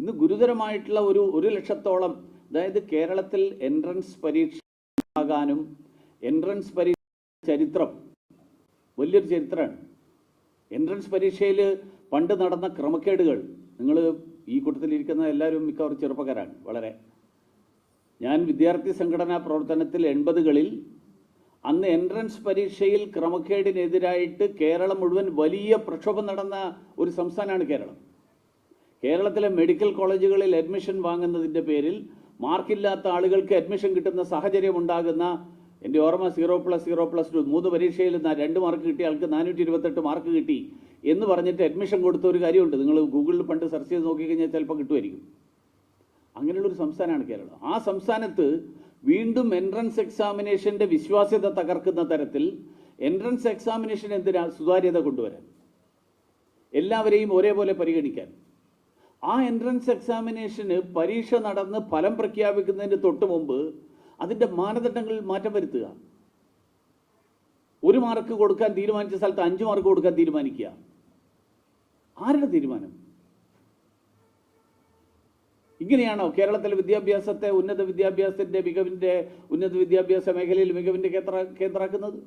ഇന്ന് ഗുരുതരമായിട്ടുള്ള ഒരു ലക്ഷത്തോളം, അതായത് കേരളത്തിൽ എൻട്രൻസ് പരീക്ഷ ആകാനും എൻട്രൻസ് പരീക്ഷ ചരിത്രം വലിയൊരു ചരിത്രമാണ്. എൻട്രൻസ് പരീക്ഷയിൽ പണ്ട് നടന്ന ക്രമക്കേടുകൾ, നിങ്ങൾ ഈ കൂട്ടത്തിലിരിക്കുന്ന എല്ലാവരും മിക്കവാറും ചെറുപ്പക്കാരാണ്. വളരെ ഞാൻ വിദ്യാർത്ഥി സംഘടനാ പ്രവർത്തനത്തിൽ 80കളിൽ അന്ന് എൻട്രൻസ് പരീക്ഷയിൽ ക്രമക്കേടിനെതിരായിട്ട് കേരളം മുഴുവൻ വലിയ പ്രക്ഷോഭം നടന്ന ഒരു സംസ്ഥാനമാണ് കേരളം. കേരളത്തിലെ മെഡിക്കൽ കോളേജുകളിൽ അഡ്മിഷൻ വാങ്ങുന്നതിൻ്റെ പേരിൽ മാർക്കില്ലാത്ത ആളുകൾക്ക് അഡ്മിഷൻ കിട്ടുന്ന സാഹചര്യം ഉണ്ടാകുന്ന, എൻ്റെ ഓർമ്മ 0+0+2 3 പരീക്ഷയിൽ 2 മാർക്ക് കിട്ടിയ ആൾക്ക് 428 മാർക്ക് കിട്ടി എന്ന് പറഞ്ഞിട്ട് അഡ്മിഷൻ കൊടുത്ത ഒരു കാര്യമുണ്ട്. നിങ്ങൾ ഗൂഗിളിൽ പണ്ട് സെർച്ച് ചെയ്ത് നോക്കിക്കഴിഞ്ഞാൽ ചിലപ്പോൾ കിട്ടുമായിരിക്കും. അങ്ങനെയുള്ളൊരു സംസ്ഥാനമാണ് കേരളം. ആ സംസ്ഥാനത്ത് വീണ്ടും എൻട്രൻസ് എക്സാമിനേഷൻ്റെ വിശ്വാസ്യത തകർക്കുന്ന തരത്തിൽ എൻട്രൻസ് എക്സാമിനേഷൻ എന്തിനാ? സുതാര്യത കൊണ്ടുവരാൻ, എല്ലാവരെയും ഒരേപോലെ പരിഗണിക്കാൻ. ആ എൻട്രൻസ് എക്സാമിനേഷന് പരീക്ഷ നടന്ന് ഫലം പ്രഖ്യാപിക്കുന്നതിന് തൊട്ട് മുമ്പ് അതിൻ്റെ മാനദണ്ഡങ്ങളിൽ മാറ്റം വരുത്തുക. 1 മാർക്ക് കൊടുക്കാൻ തീരുമാനിച്ച സ്ഥലത്ത് 5 മാർക്ക് കൊടുക്കാൻ തീരുമാനിക്കുക. ആരുടെ തീരുമാനം? ഇങ്ങനെയാണോ കേരളത്തിലെ വിദ്യാഭ്യാസത്തെ, ഉന്നത വിദ്യാഭ്യാസത്തിൻ്റെ മികവിൻ്റെ, ഉന്നത വിദ്യാഭ്യാസ മേഖലയിൽ മികവിൻ്റെ കേന്ദ്രമാക്കുന്നത്?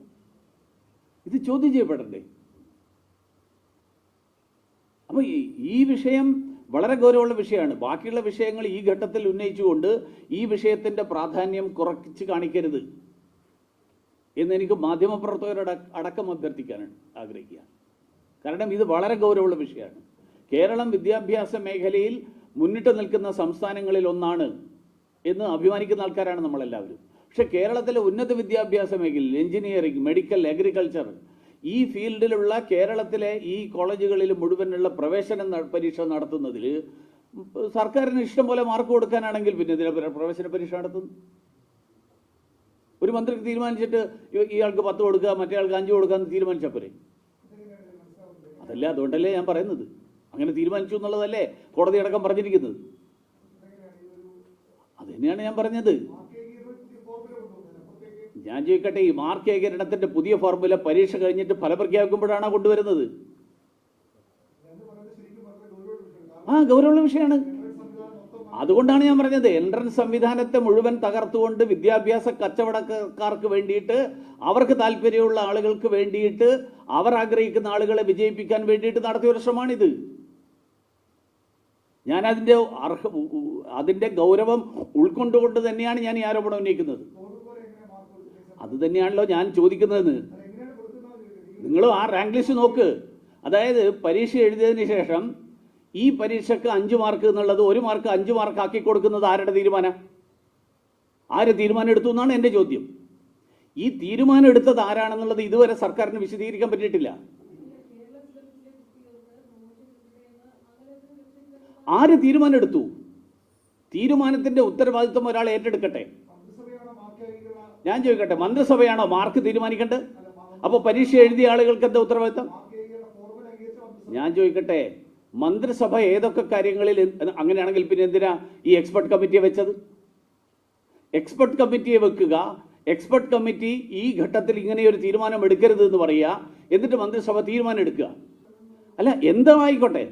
ഇത് ചോദ്യം ചെയ്യപ്പെടണ്ടേ? അപ്പോൾ ഈ വിഷയം വളരെ ഗൗരവമുള്ള വിഷയമാണ്. ബാക്കിയുള്ള വിഷയങ്ങൾ ഈ ഘട്ടത്തിൽ ഉന്നയിച്ചുകൊണ്ട് ഈ വിഷയത്തിൻ്റെ പ്രാധാന്യം കുറച്ച് കാണിക്കരുത് എന്നെനിക്ക് മാധ്യമപ്രവർത്തകരോട് അടക്കം അഭ്യർത്ഥിക്കാനാണ് ആഗ്രഹിക്കുക. കാരണം ഇത് വളരെ ഗൗരവമുള്ള വിഷയമാണ്. കേരളം വിദ്യാഭ്യാസ മേഖലയിൽ മുന്നിട്ട് നിൽക്കുന്ന സംസ്ഥാനങ്ങളിൽ ഒന്നാണ് എന്ന് അഭിമാനിക്കുന്ന ആൾക്കാരാണ് നമ്മളെല്ലാവരും. പക്ഷെ കേരളത്തിലെ ഉന്നത വിദ്യാഭ്യാസ മേഖലയിൽ എഞ്ചിനീയറിംഗ്, മെഡിക്കൽ, അഗ്രികൾച്ചർ, ഈ ഫീൽഡിലുള്ള കേരളത്തിലെ ഈ കോളേജുകളിൽ മുഴുവനുള്ള പ്രവേശന പരീക്ഷ നടത്തുന്നതിൽ സർക്കാരിന് ഇഷ്ടം പോലെ മാർക്ക് കൊടുക്കാനാണെങ്കിൽ പിന്നെ ഇതിനെ പ്രവേശന പരീക്ഷ നടത്തുന്നു. ഒരു മന്ത്രിക്ക് തീരുമാനിച്ചിട്ട് ഇയാൾക്ക് 10 കൊടുക്കുക, മറ്റേ ആൾക്ക് 5 കൊടുക്കുക എന്ന് തീരുമാനിച്ചാൽ പോരെ? അതല്ല, അതുകൊണ്ടല്ലേ ഞാൻ പറയുന്നത്. അങ്ങനെ തീരുമാനിച്ചു എന്നുള്ളതല്ലേ കോടതി അടക്കം പറഞ്ഞിരിക്കുന്നത്. അത് തന്നെയാണ് ഞാൻ പറഞ്ഞത്. ഞാൻ ചോദിക്കട്ടെ, ഈ മാർക്ക് ഏകീകരണത്തിന്റെ പുതിയ ഫോർമുല പരീക്ഷ കഴിഞ്ഞിട്ട് ഫലം പ്രഖ്യാപിക്കുമ്പോഴാണോ കൊണ്ടുവരുന്നത്? ഗൗരവമുള്ള വിഷയമാണ്. അതുകൊണ്ടാണ് ഞാൻ പറഞ്ഞത്, എൻട്രൻസ് സംവിധാനത്തെ മുഴുവൻ തകർത്തുകൊണ്ട് വിദ്യാഭ്യാസ കച്ചവടക്കാർക്ക് വേണ്ടിയിട്ട്, അവർക്ക് താല്പര്യമുള്ള ആളുകൾക്ക് വേണ്ടിയിട്ട്, അവർ ആഗ്രഹിക്കുന്ന ആളുകളെ വിജയിപ്പിക്കാൻ വേണ്ടിയിട്ട് നടത്തിയ ഒരു ശ്രമമാണിത്. ഞാൻ അതിൻ്റെ ഗൗരവം ഉൾക്കൊണ്ടുകൊണ്ട് തന്നെയാണ് ഞാൻ ഈ ആരോപണം ഉന്നയിക്കുന്നത്. അത് തന്നെയാണല്ലോ ഞാൻ ചോദിക്കുന്നതെന്ന്. നിങ്ങൾ ആ റാങ്ക് ലിസ്റ്റ് നോക്ക്. അതായത് പരീക്ഷ എഴുതിയതിന് ശേഷം ഈ പരീക്ഷയ്ക്ക് 5 മാർക്ക് എന്നുള്ളത് 1 മാർക്ക് 5 മാർക്ക് ആക്കി കൊടുക്കുന്നത് ആരുടെ തീരുമാനം? ആര് തീരുമാനം എടുത്തു എന്നാണ് എൻ്റെ ചോദ്യം. ഈ തീരുമാനം എടുത്തത് ആരാണെന്നുള്ളത് ഇതുവരെ സർക്കാരിന് വിശദീകരിക്കാൻ പറ്റിയിട്ടില്ല. ആര് തീരുമാനം എടുത്തു? തീരുമാനത്തിന്റെ ഉത്തരവാദിത്വം ഒരാൾ ഏറ്റെടുക്കട്ടെ. ഞാൻ ചോദിക്കട്ടെ, മന്ത്രിസഭയാണോ മാർക്ക് തീരുമാനിക്കേണ്ടത്? അപ്പോൾ പരീക്ഷ എഴുതിയ ആളുകൾക്ക് എന്താ ഉത്തരവാദിത്വം? ഞാൻ ചോദിക്കട്ടെ, മന്ത്രിസഭ ഏതൊക്കെ കാര്യങ്ങളിൽ, അങ്ങനെയാണെങ്കിൽ പിന്നെ എന്തിനാ ഈ എക്സ്പെർട്ട് കമ്മിറ്റിയെ വെച്ചത്? എക്സ്പെർട്ട് കമ്മിറ്റിയെ വെക്കുക, എക്സ്പെർട്ട് കമ്മിറ്റി ഈ ഘട്ടത്തിൽ ഇങ്ങനെയൊരു തീരുമാനം എടുക്കരുത് എന്ന് പറയുക, എന്നിട്ട് മന്ത്രിസഭ തീരുമാനം എടുക്കുക. അല്ല, എന്തായിക്കോട്ടെ,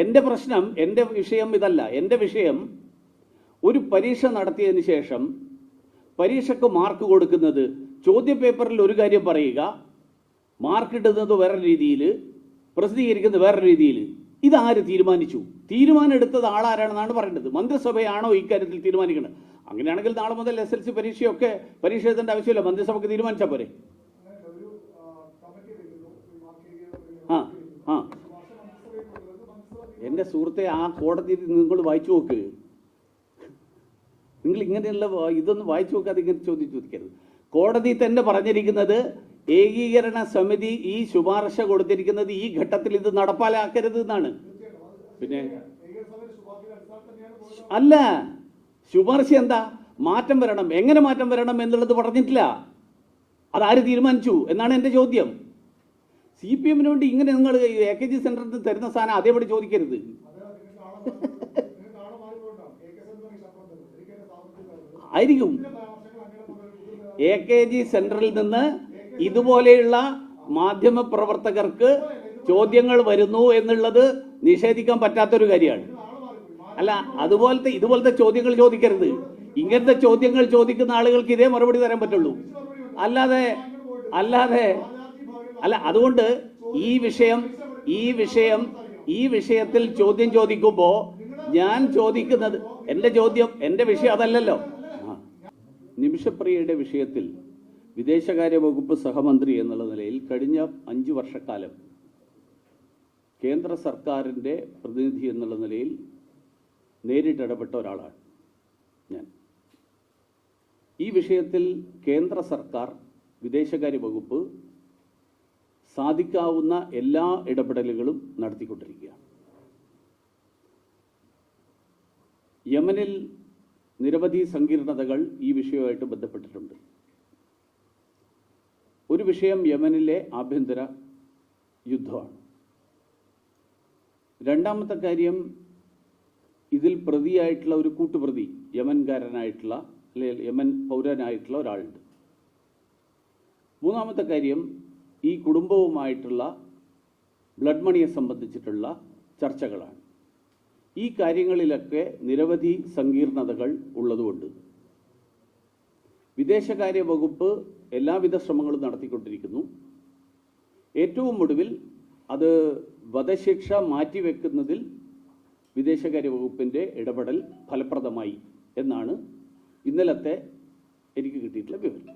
എൻ്റെ പ്രശ്നം, എൻ്റെ വിഷയം ഇതല്ല. എൻ്റെ വിഷയം, ഒരു പരീക്ഷ നടത്തിയതിന് ശേഷം പരീക്ഷയ്ക്ക് മാർക്ക് കൊടുക്കുന്നത്, ചോദ്യപേപ്പറിൽ ഒരു കാര്യം പറയുക, മാർക്ക് ഇടുന്നത് വേറെ രീതിയിൽ, പ്രസിദ്ധീകരിക്കുന്നത് വേറെ രീതിയിൽ. ഇതാര് തീരുമാനിച്ചു? തീരുമാനം എടുത്തത് ആളാരാണെന്നാണ് പറയേണ്ടത്. മന്ത്രിസഭയാണോ ഇക്കാര്യത്തിൽ തീരുമാനിക്കുന്നത്? അങ്ങനെയാണെങ്കിൽ നാളെ മുതൽ SLC പരീക്ഷയൊക്കെ പരീക്ഷ എഴുതേണ്ട ആവശ്യമില്ല, മന്ത്രിസഭയ്ക്ക് തീരുമാനിച്ചാൽ പോരെ? എൻ്റെ സുഹൃത്തെ, ആ കോടതി നിങ്ങൾ വായിച്ചു നോക്ക്. നിങ്ങൾ ഇങ്ങനെയുള്ള ഇതൊന്നും വായിച്ചു നോക്കാതെ ഇങ്ങനെ ചോദിക്കരുത്. കോടതി തന്നെ പറഞ്ഞിരിക്കുന്നത്, ഏകീകരണ സമിതി ഈ ശുപാർശ കൊടുത്തിരിക്കുന്നത് ഈ ഘട്ടത്തിൽ ഇത് നടപ്പാലാക്കരുത് എന്നാണ്. പിന്നെ അല്ല, ശുപാർശ എന്താ? മാറ്റം വരണം. എങ്ങനെ മാറ്റം വരണം എന്നുള്ളത് പറഞ്ഞിട്ടില്ല. അതാര് തീരുമാനിച്ചു എന്നാണ് എൻ്റെ ചോദ്യം. CPM-ന് വേണ്ടി ഇങ്ങനെ നിങ്ങൾ AKG സെന്ററിൽ തരുന്ന സാധനം അതേപടി ചോദിക്കരുത്. ആയിരിക്കും. AKG സെന്ററിൽ നിന്ന് ഇതുപോലെയുള്ള മാധ്യമ പ്രവർത്തകർക്ക് ചോദ്യങ്ങൾ വരുന്നു എന്നുള്ളത് നിഷേധിക്കാൻ പറ്റാത്തൊരു കാര്യമാണ്. അല്ല ഇതുപോലത്തെ ചോദ്യങ്ങൾ ചോദിക്കരുത്. ഇങ്ങനത്തെ ചോദ്യങ്ങൾ ചോദിക്കുന്ന ആളുകൾക്ക് ഇതേ മറുപടി തരാൻ പറ്റുള്ളൂ. അല്ലാതെ അല്ല, അതുകൊണ്ട് ഈ വിഷയത്തിൽ ചോദ്യം ചോദിക്കുമ്പോൾ ഞാൻ ചോദിക്കുന്നത് എന്റെ വിഷയം അതല്ലല്ലോ. നിമിഷപ്രിയയുടെ വിഷയത്തിൽ വിദേശകാര്യ വകുപ്പ് സഹമന്ത്രി എന്നുള്ള നിലയിൽ കഴിഞ്ഞ 5 വർഷക്കാലം കേന്ദ്ര സർക്കാരിൻ്റെ പ്രതിനിധി എന്നുള്ള നിലയിൽ നേരിട്ടിടപെട്ട ഒരാളാണ് ഞാൻ. ഈ വിഷയത്തിൽ കേന്ദ്ര സർക്കാർ വിദേശകാര്യ വകുപ്പ് സാധിക്കാവുന്ന എല്ലാ ഇടപെടലുകളും നടത്തിക്കൊണ്ടിരിക്കുകയാണ്. യമനിൽ നിരവധി സങ്കീർണതകൾ ഈ വിഷയവുമായിട്ട് ബന്ധപ്പെട്ടിട്ടുണ്ട്. ഒരു വിഷയം യമനിലെ ആഭ്യന്തര യുദ്ധമാണ്. രണ്ടാമത്തെ കാര്യം, ഇതിൽ പ്രതിയായിട്ടുള്ള ഒരു കൂട്ടുപ്രതി യമൻകാരനായിട്ടുള്ള അല്ലെങ്കിൽ യമൻ പൗരനായിട്ടുള്ള ഒരാളുണ്ട്. മൂന്നാമത്തെ കാര്യം, ഈ കുടുംബവുമായിട്ടുള്ള ബ്ലഡ് മണിയെ സംബന്ധിച്ചിട്ടുള്ള ചർച്ചകളാണ്. ഈ കാര്യങ്ങളിലൊക്കെ നിരവധി സങ്കീർണതകൾ ഉള്ളതുകൊണ്ട് വിദേശകാര്യ വകുപ്പ് എല്ലാവിധ ശ്രമങ്ങളും നടത്തിക്കൊണ്ടിരിക്കുന്നു. ഏറ്റവും ഒടുവിൽ അത് വധശിക്ഷ മാറ്റിവെക്കുന്നതിൽ വിദേശകാര്യ വകുപ്പിൻ്റെ ഇടപെടൽ ഫലപ്രദമായി എന്നാണ് ഇന്നലത്തെ എനിക്ക് കിട്ടിയിട്ടുള്ള വിവരം.